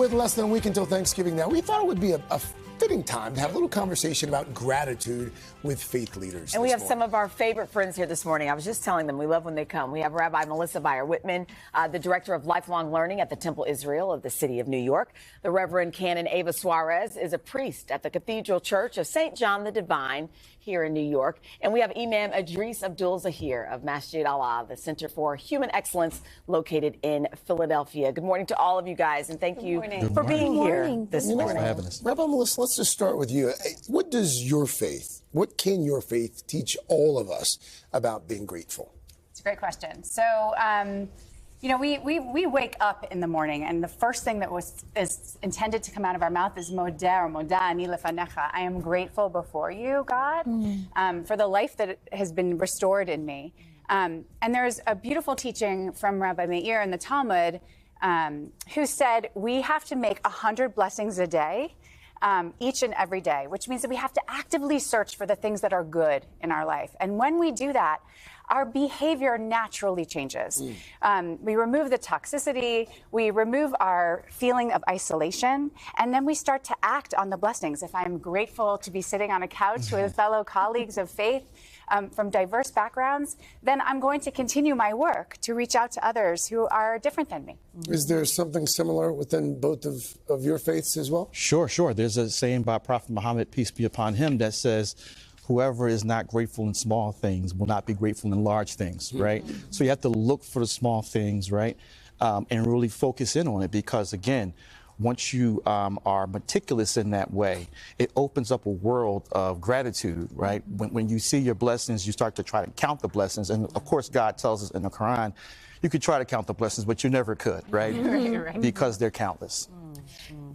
With less than a week until Thanksgiving now, we thought it would be a fitting time to have a little conversation about gratitude with faith leaders. And we have some of our favorite friends here this morning. I was just telling them we love when they come. We have Rabbi Melissa Buyer-Witman, the Director of Lifelong Learning at the Temple Israel of the City of New York. The Reverend Canon Eva Suarez is a priest at the Cathedral Church of St. John the Divine here in New York. And we have Imam Idris Abdul-Zahir of Masjid Allah, the Center for Human Excellence located in Philadelphia. Good morning to all of you guys, and thank you for being here this morning. Rabbi Melissa, let's just start with you. What does your faith, what can your faith teach all of us about being grateful? It's a great question. So, you know, we wake up in the morning, and the first thing that is intended to come out of our mouth is Modeh or Moda ani lefanecha. I am grateful before you, God, for the life that has been restored in me. And there's a beautiful teaching from Rabbi Meir in the Talmud who said we have to make 100 blessings a day. Each and every day, which means that we have to actively search for the things that are good in our life. And when we do that, our behavior naturally changes. We remove the toxicity, we remove our feeling of isolation, and then we start to act on the blessings. If I'm grateful to be sitting on a couch with fellow colleagues of faith from diverse backgrounds, then I'm going to continue my work to reach out to others who are different than me. Is there something similar within both of your faiths as well? Sure. There's a saying by Prophet Muhammad, peace be upon him, that says, whoever is not grateful in small things will not be grateful in large things, right? So you have to look for the small things, right? And really focus in on it, because again, once you are meticulous in that way, it opens up a world of gratitude, right? When you see your blessings, you start to try to count the blessings. And of course, God tells us in the Quran, you could try to count the blessings, but you never could, right? Because they're countless.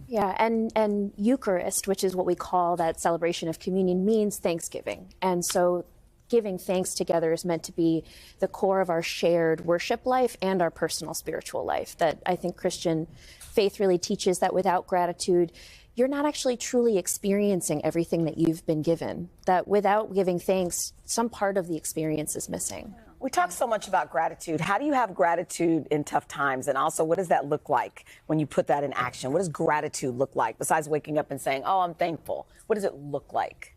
Yeah, and Eucharist, which is what we call that celebration of communion, means thanksgiving. And so giving thanks together is meant to be the core of our shared worship life and our personal spiritual life. That I think Christian faith really teaches that without gratitude, you're not actually truly experiencing everything that you've been given. That without giving thanks, some part of the experience is missing. We talk so much about gratitude. How do you have gratitude in tough times? And also, what does that look like when you put that in action? What does gratitude look like besides waking up and saying, oh, I'm thankful? What does it look like?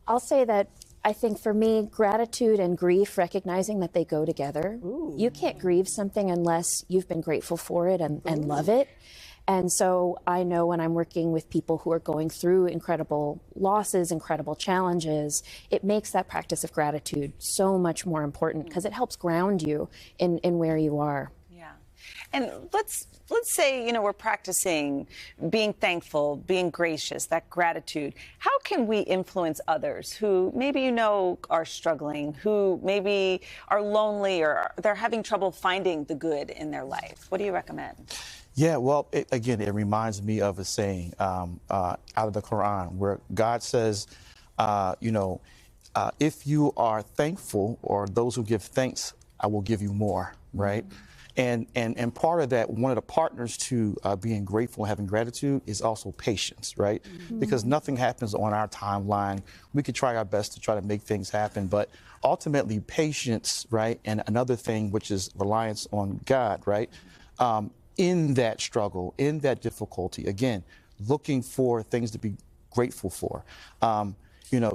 I'll say that I think for me, gratitude and grief, recognizing that they go together. You can't grieve something unless you've been grateful for it and love it. And so I know when I'm working with people who are going through incredible losses, incredible challenges, it makes that practice of gratitude so much more important because it helps ground you in where you are. Yeah. And let's say, you know, we're practicing being thankful, being gracious, that gratitude. How can we influence others who maybe, you know, are struggling, who maybe are lonely or they're having trouble finding the good in their life? What do you recommend? Yeah, well, it reminds me of a saying out of the Quran where God says, if you are thankful, or those who give thanks, I will give you more, right? And part of that, one of the partners to being grateful, having gratitude, is also patience, right? Because nothing happens on our timeline. We could try our best to try to make things happen, but ultimately patience, right? And another thing, which is reliance on God, right? In that struggle, in that difficulty, again, looking for things to be grateful for.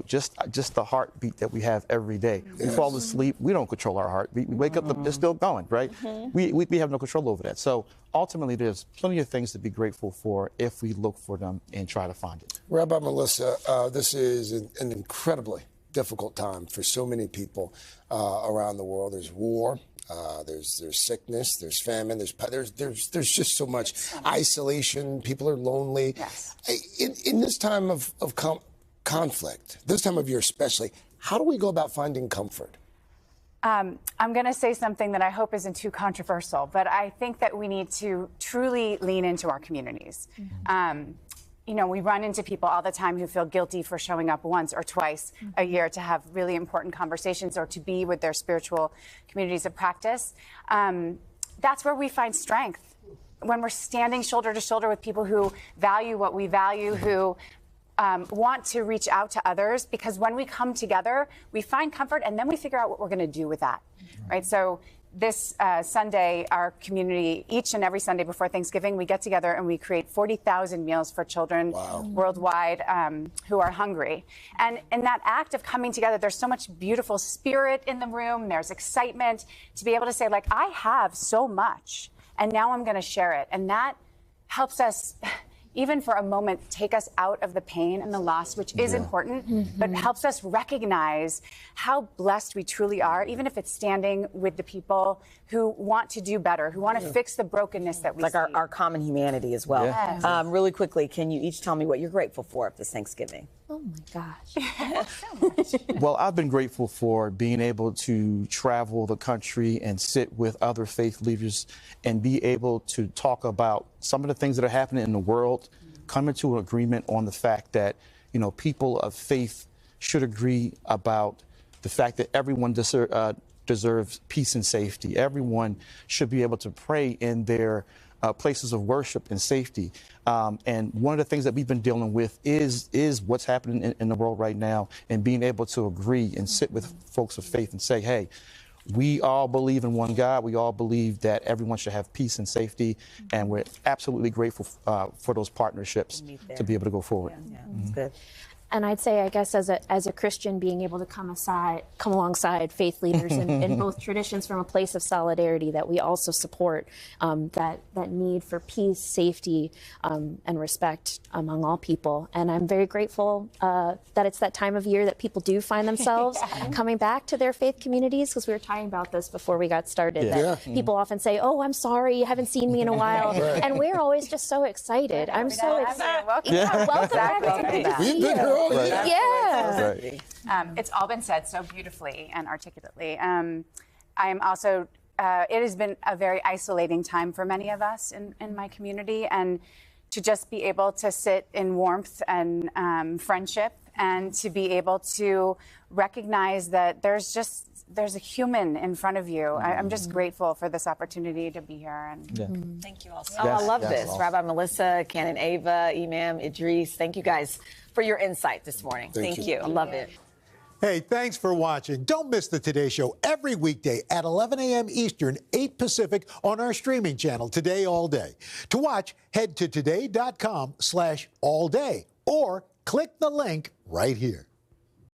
Just the heartbeat that we have every day. We fall asleep, we don't control our heartbeat. We wake up, it's still going, right? We have no control over that. So ultimately, there's plenty of things to be grateful for if we look for them and try to find it. Rabbi Melissa, this is an incredibly difficult time for so many people around the world. There's war. There's sickness, there's famine, there's just so much isolation. People are lonely. Yes. In this time of conflict, this time of year especially, how do we go about finding comfort? I'm going to say something that I hope isn't too controversial, but I think that we need to truly lean into our communities. You know, we run into people all the time who feel guilty for showing up once or twice a year to have really important conversations or to be with their spiritual communities of practice. That's where we find strength. When we're standing shoulder to shoulder with people who value what we value, who want to reach out to others, because when we come together, we find comfort and then we figure out what we're going to do with that, right? So this Sunday, our community, each and every Sunday before Thanksgiving, we get together and we create 40,000 meals for children worldwide who are hungry. And in that act of coming together, there's so much beautiful spirit in the room. There's excitement to be able to say, like, I have so much, and now I'm going to share it. And that helps us, even for a moment, take us out of the pain and the loss, which is important, but helps us recognize how blessed we truly are, even if it's standing with the people who want to do better, who want to fix the brokenness that we see. Like our common humanity as well. Yes. Really quickly, can you each tell me what you're grateful for this Thanksgiving? Oh my gosh. Well, I've been grateful for being able to travel the country and sit with other faith leaders and be able to talk about some of the things that are happening in the world, coming to an agreement on the fact that, you know, people of faith should agree about the fact that everyone deserves peace and safety. Everyone should be able to pray in their places of worship and safety. And one of the things that we've been dealing with is what's happening in the world right now, and being able to agree and sit with folks of faith and say, hey, we all believe in one God. We all believe that everyone should have peace and safety. And we're absolutely grateful for those partnerships to be able to go forward. Yeah, that's good. And I'd say, I guess, as a Christian, being able to come alongside faith leaders in both traditions from a place of solidarity, that we also support that need for peace, safety, and respect among all people. And I'm very grateful that it's that time of year that people do find themselves coming back to their faith communities, because we were talking about this before we got started. That people often say, "Oh, I'm sorry, you haven't seen me in a while," and we're always just so excited. I'm so excited. Welcome back. We've been here all year. It's all been said so beautifully and articulately. I am also, it has been a very isolating time for many of us in my community, and to just be able to sit in warmth and friendship, and to be able to recognize that there's a human in front of you. I'm just grateful for this opportunity to be here. And Thank you all so much. I love this. Awesome. Rabbi Melissa, Canon Eva, Imam Idris, thank you guys for your insight this morning. Thank you. I love it. Hey, thanks for watching. Don't miss the Today Show every weekday at 11 a.m. Eastern, 8 Pacific on our streaming channel, Today All Day. To watch, head to today.com/allday or click the link right here.